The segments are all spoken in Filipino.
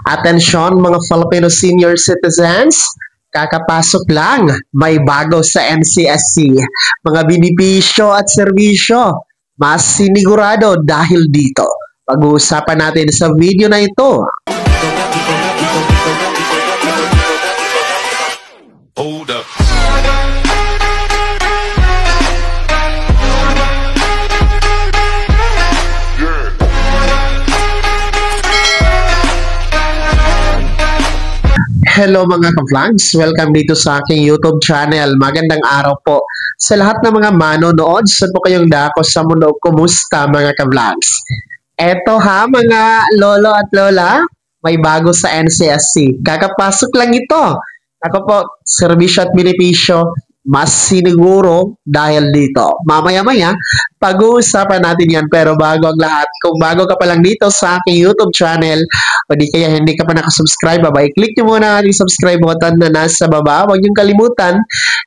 Atensyon mga Filipino senior citizens, kakapasok lang, may bago sa NCSC. Mga benepisyo at serbisyo, mas sinigurado dahil dito. Pag-uusapan natin sa video na ito. Hold up. Hello mga ka-vlogs! Welcome dito sa aking YouTube channel. Magandang araw po sa lahat ng mga manonood. Saan po kayong dako sa mundo? Kumusta mga ka-vlogs? Eto ha mga lolo at lola, may bago sa NCSC. Kakapasok lang ito. Ako po, serbisyo at benepisyo, mas siniguro dahil dito. Mamaya-maya, pag-uusapan natin yan. Pero bago ang lahat, kung bago ka pa lang dito sa aking YouTube channel, o di kaya hindi ka pa nakasubscribe, i-click nyo muna ang subscribe button na nasa baba. Huwag niyong kalimutan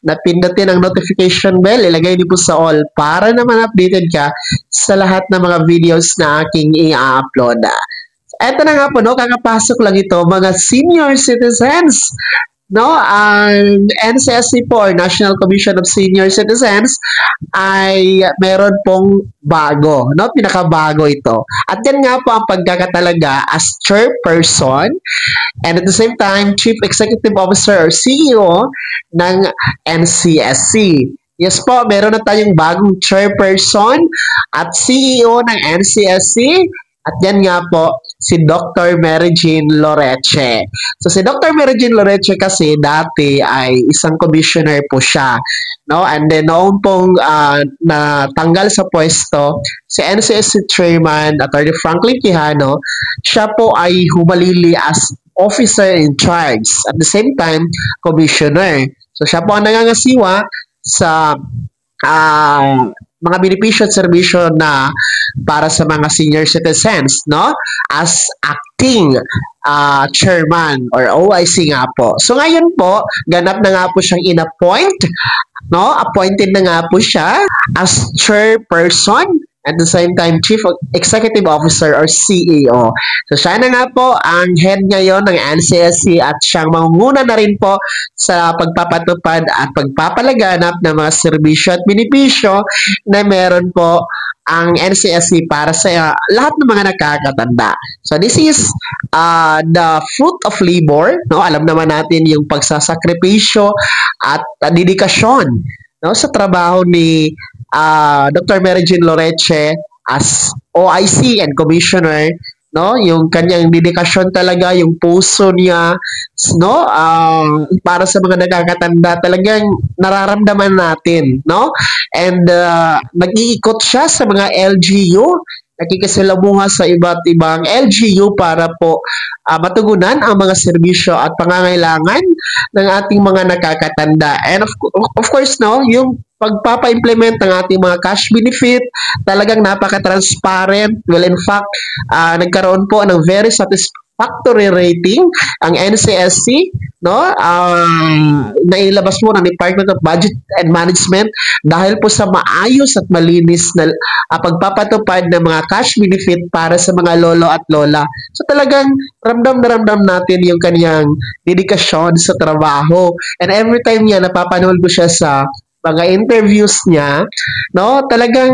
na pindutin ang notification bell. Ilagay niyo po sa all para naman updated ka sa lahat ng mga videos na aking i-upload. Eto na nga po, no, kakapasok lang ito, mga senior citizens. No, ang NCSC po, or National Commission of Senior Citizens, ay meron pong bago, no? Pinakabago ito. At yan nga po ang pagkakatalaga as chairperson and at the same time, Chief Executive Officer or CEO ng NCSC. Yes po, meron na tayong bagong chairperson at CEO ng NCSC. At yan nga po, si Dr. Mary Jean Loreche. So si Dr. Mary Jean Loreche kasi dati ay isang commissioner po siya. No? And then noong pong natanggal sa pwesto, si NCSC Chairman, Attorney Franklin Quijano, siya po ay humalili as officer in charge. At the same time, commissioner. So siya po ang nangangasiwa sa mga benepisyo at serbisyo na para sa mga senior citizens, no? As acting chairman or OIC nga po. So ngayon po, ganap na nga po siyang in-appoint, no? Appointed na nga po siya as chairperson at the same time Chief Executive Officer or CEO. So siya na nga po ang head ngayon ng NCSC at siyang mangunguna na rin po sa pagpapatupad at pagpapalaganap ng mga serbisyo at benepisyo na meron po ang NCSC para sa lahat ng mga nakakatanda. So this is the fruit of labor, no? Alam naman natin yung pagsasakripisyo at dedikasyon, no, sa trabaho ni Dr. Mary Jean Loreche as OIC and Commissioner, no? Yung kanyang dedikasyon talaga, yung puso niya, no? Para sa mga nakakatanda, talagang nararamdaman natin, no? And nag-iikot siya sa mga LGU, nakikisalamuha sa iba't ibang LGU para po matugunan ang mga serbisyo at pangangailangan ng ating mga nakakatanda. And of course, no, yung pagpapa-implement ng ating mga cash benefit, talagang napaka-transparent. Well, in fact, nagkaroon po ng very satisfactory rating ang NCSC, no? Nailabas mo ng Department of Budget and Management dahil po sa maayos at malinis na pagpapatupad ng mga cash benefit para sa mga lolo at lola. So talagang ramdam na ramdam natin yung kanyang dedikasyon sa trabaho. And every time niya, napapanood ko siya sa mga interviews niya, no, talagang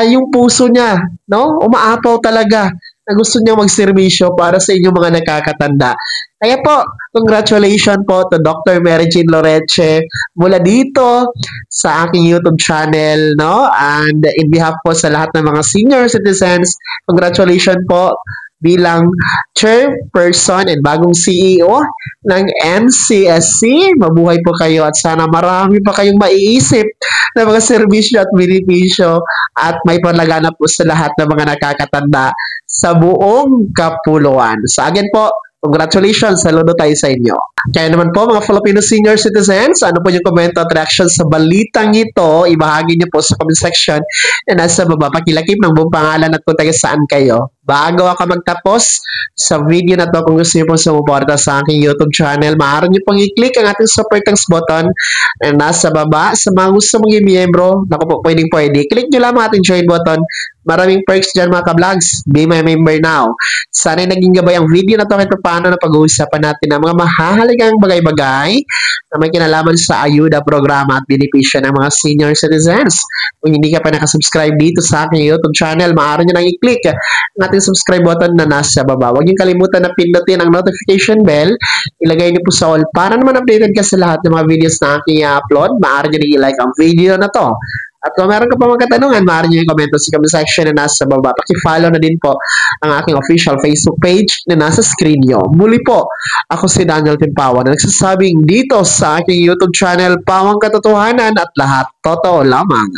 yung puso niya, no, umaapaw talaga na gusto niya magserbisyo para sa inyong mga nakakatanda. Kaya po, congratulations po to Dr. Mary Jean Loreche mula dito sa aking YouTube channel, no, and in behalf po sa lahat ng mga senior citizens, congratulations po bilang chairperson and bagong CEO ng NCSC. Mabuhay po kayo at sana marami pa kayong maiisip na mga serbisyo at benepisyo at may panlaganap po sa lahat ng mga nakakatanda sa buong kapuluan. Sa akin po, congratulations, saludo tayo sa inyo. Kaya naman po mga Filipino senior citizens, ano po yung komento at reaction sa balitang ito, ibahagi niyo po sa comment section na nasa baba. Pakilakip ng buong pangalan at kung taga saan kayo. Bago ako magtapos sa video na to, kung gusto niyo pong sumuporta sa aking YouTube channel, maaari niyo pong i-click ang ating super thanks button na nasa baba. Sa mga gusto mong i-miyembro, naku po, pwede. Click niyo lang ang ating join button Maraming perks dyan mga ka-vlogs. Be my member now. Sana'y naging gabay ang video na to kahit paano na pag-uusapan natin ang mga mahahalagang bagay-bagay na may kinalaman sa ayuda programa at benepisyo ng mga senior citizens. Kung hindi ka pa nakasubscribe dito sa aking YouTube channel, maaari nyo nang i-click ang ating subscribe button na nasa baba. Huwag nyo kalimutan na pindutin ang notification bell. Ilagay nyo po sa all para naman updated ka sa lahat ng mga videos na aking i-upload. Maaari nyo nang i-like ang video na to. At kung meron ka pa mga katanungan, maaari nyo yung komento sa comment section na nasa baba. Paki-follow na din po ang aking official Facebook page na nasa screen nyo. Muli po, ako si Daniel Timpawan na nagsasabing dito sa aking YouTube channel, Pawang Katotohanan at lahat totoo lamang.